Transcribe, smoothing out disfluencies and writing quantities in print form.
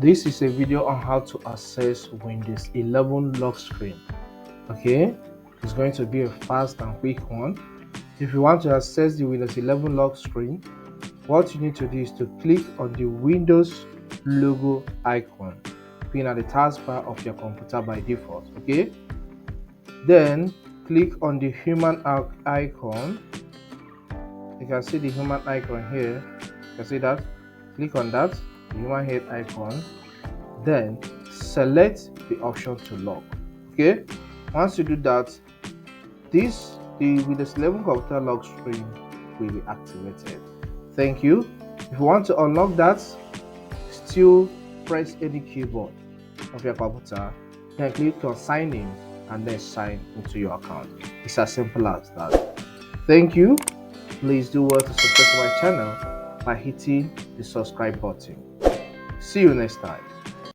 This is a video on how to access Windows 11 lock screen. Okay, it's going to be a fast and quick one. If you want to access the Windows 11 lock screen, what you need to do is to click on the Windows logo icon being at the taskbar of your computer by default. Okay, then click on the human icon. You can see the human icon here. You can see that. Click on that, the human head icon. Then select the option to lock. Okay, once you do that, the Windows 11 computer lock screen will be activated. Thank you. If you want to unlock that, still press any keyboard of your computer, then click on sign in and then sign into your account. It's as simple as that. Thank you. Please do well to subscribe to my channel by hitting the subscribe button. See you next time.